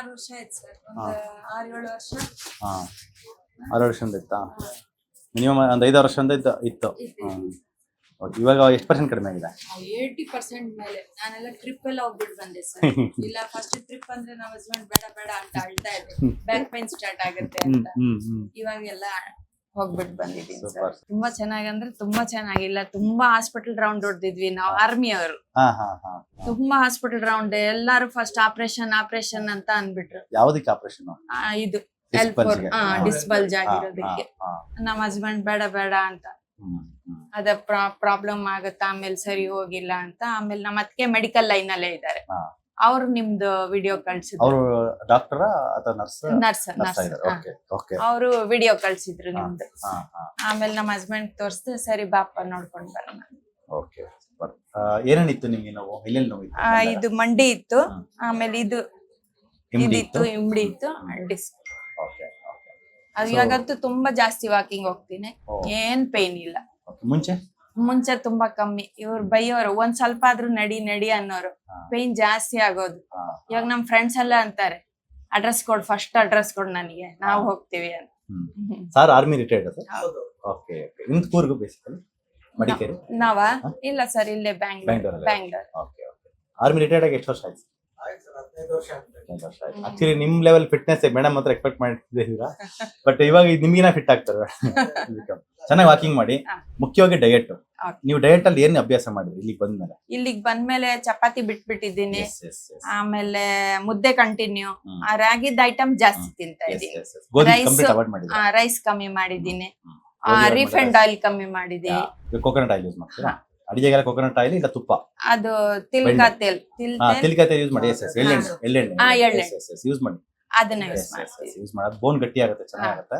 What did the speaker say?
6 ವರ್ಷ ಆಯ್ತು ಸರ್. ಒಂದು 6-7 ವರ್ಷ ಹಾ 6 ವರ್ಷದಿಂದ ಇತ್ತಾ? ಮಿನಿಮಮ್ ಒಂದು 5 ವರ್ಷದಿಂದ ಇತ್ತು. ಓಕೆ, ಇವಾಗ ಎಷ್ಟು ಪರ್ಸೆಂಟ್ ಕಡಿಮೆ ಆಗಿದೆ? 80% ಮೇಲೆ. ನಾನೆಲ್ಲ ಟ್ರಿಪ್ ಎಲ್ಲ ಹೋಗ್ಬಿಟ್ಟು ಬಂದೆ ಸರ್. ಇಲ್ಲ ಫಸ್ಟ್ ಟ್ರಿಪ್ ಅಂದ್ರೆ ನಮ್ಮ ಹಸ್ಬೆಂಡ್ ಬೇಡ ಬೇಡ ಅಂತ ಅಳ್ತಾ ಇದ್ದೆ, ಬ್ಯಾಕ್ ಪೈನ್ ಸ್ಟಾರ್ಟ್ ಆಗುತ್ತೆ ಅಂತ. ಇವಾಗೆಲ್ಲ ಹೋಗ್ಬಿಟ್ಟು ಬಂದಿದ್ದೀನಿ ಸರ್. ತುಂಬಾ ಚೆನ್ನಾಗಂದ್ರೆ ತುಂಬಾ ಚೆನ್ನಾಗಿಲ್ಲ. ತುಂಬಾ ಹಾಸ್ಪಿಟಲ್ ರೌಂಡ್ ಹೊಡೆದಿದ್ವಿ ನಾವು, ಆರ್ಮಿ ಅವರು. ತುಂಬಾ ಹಾಸ್ಪಿಟಲ್ ರೌಂಡ್, ಎಲ್ಲಾರು ಫಸ್ಟ್ ಆಪರೇಷನ್ ಆಪರೇಷನ್ ಅಂತ ಅನ್ಬಿಟ್ರು. ಯಾವ್ದಕ್ಕೆ ಆಪರೇಷನ್? ಇದು ಡಿಸ್ಬಲ್ಜ್ ಆಗಿರೋದಕ್ಕೆ. ನಮ್ಮ ಹಸ್ಬೆಂಡ್ ಬೇಡ ಬೇಡ ಅಂತ, ಅದ ಪ್ರಾಬ್ಲಮ್ ಆಗುತ್ತಾ ಆಮೇಲೆ ಸರಿ ಹೋಗಿಲ್ಲ ಅಂತ. ಆಮೇಲೆ ನಮ್ಮ ಅತ್ತಿಗೆ ಮೆಡಿಕಲ್ ಲೈನ್ ಅಲ್ಲೇ ಇದ್ದಾರೆ. ಅವ್ರು ನಿಮ್ದು ವಿಡಿಯೋ ಕಳ್ಸಿದ್ರು. ಅವರು ಡಾಕ್ಟರ್ ಅಥವಾ ನರ್ಸ್? ಅವರು ವಿಡಿಯೋ ಕಳ್ಸಿದ್ರು ನಿಮ್ದು. ಆಮೇಲೆ ನಮ್ಮ ಹಸ್ಬೆಂಡ್ ತೋರಿಸ್ದೆ, ಸರಿ ಬಾಪ ನೋಡ್ಕೊಂಡ್ ಬರೋಣ. Okay, super. ಏನೇನಿತ್ತು ನಿಮ್ಗೆ ನೋವು? ಎಲ್ಲೆಲ್ಲಿ ನೋವಿತ್ತು? ಇದು ಮಂಡಿ ಇತ್ತು, ಆಮೇಲೆ ಇದಿತ್ತು, ಇಂಬಡಿ ಇತ್ತು, ಡಿಸ್ಕ್. ಅದು ಇವಾಗಂತೂ ತುಂಬಾ ಜಾಸ್ತಿ ವಾಕಿಂಗ್ ಹೋಗ್ತೀನಿ, ಏನ್ ಪೇನ್ ಇಲ್ಲ. ಮುಂಚೆ ತುಂಬಾ ಕಮ್ಮಿ. ಇವ್ರು ಬೈಯೋರು, ಒಂದ್ ಸ್ವಲ್ಪ ಆದ್ರೂ ನಡಿ ನಡಿ ಅನ್ನೋರು. ಪೇನ್ ಜಾಸ್ತಿ ಆಗೋದು. ಇವಾಗ ನಮ್ ಫ್ರೆಂಡ್ಸ್ ಎಲ್ಲ ಅಂತಾರೆ, ಅಡ್ರೆಸ್ ಕೊಡ್, ಫಸ್ಟ್ ಅಡ್ರೆಸ್ ಕೊಡ್ ನನಗೆ, ನಾವು ಹೋಗ್ತೀವಿ ಅಂತ. Sir army retired? ಓಕೆ, ನಿಮ್ದು ಕೂರ್ಗು ಬೇಸಿಕಲಿ ಮಡಿಕೇರಿ? ನಾವ ಇಲ್ಲ ಸರ್, ಇಲ್ಲೇ ಬ್ಯಾಂಗ್ಳೂರ್. ಓಕೆ, ಆರ್ಮಿ ರಿಟೈರ್ಡ್ ಆಗಿ ಎಷ್ಟು ವರ್ಷ ಆಯ್ತು? ಆಕ್ಚುಲಿ ನಿಮ್ ಲೆವೆಲ್ ಫಿಟ್ನೆಸ್ ಮೇಡಮ್ ಹತ್ರ ಎಕ್ಸ್ಪೆಕ್ಟ್ ಮಾಡಿದ್ದೀರಾ, ಬಟ್ ಇವಾಗ ನಿಮ್ಗಿನ ಫಿಟ್ ಆಗ್ತಾರೆ. ಚೆನ್ನಾಗಿ ವಾಕಿಂಗ್ ಮಾಡಿ, ಮುಖ್ಯವಾಗಿ ಡಯಟ್. ನೀವು ಡಯಟ್ ಅಲ್ಲಿ ಏನ್ ಅಭ್ಯಾಸ ಮಾಡಿದ್ರಿ ಇಲ್ಲಿಗೆ ಬಂದ್ಮೇಲೆ? ಚಪಾತಿ ಬಿಟ್ಬಿಟ್ಟಿದ್ದೀನಿ, ಆಮೇಲೆ ಮುದ್ದೆ ಕಂಟಿನ್ಯೂ, ರಾಗಿದ ಐಟಮ್ ಜಾಸ್ತಿ ತಿಂತಾ ಇದ್ದೀನಿ, ರೈಸ್ ಕಮ್ಮಿ ಮಾಡಿದ್ದೀನಿ, ರಿಫೈಂಡ್ ಆಯಿಲ್ ಕಮ್ಮಿ ಮಾಡಿದ್ದೀನಿ. ಕೋಕೋನಟ್ ಆಯಿಲ್ ಯೂಸ್ ಮಾಡ್ತೀರಾ ಅಡಿಗೆಗೆಲ್ಲ? ಕೋಕೋನಟ್ ಆಯಿಲ್ ಇಲ್ಲ ತುಪ್ಪ? ಅದು ತಿಲ್ಕಾ ತೇಲ್ ಯೂಸ್ ಮಾಡಿ. ಎಳ್ಳೆಣ್ಣೆ ಯೂಸ್ ಮಾಡಿ. ಅದನ್ನ ಯೂಸ್ ಮಾಡೋದು ಬೋನ್ ಗಟ್ಟಿ ಆಗುತ್ತೆ, ಚೆನ್ನಾಗುತ್ತೆ.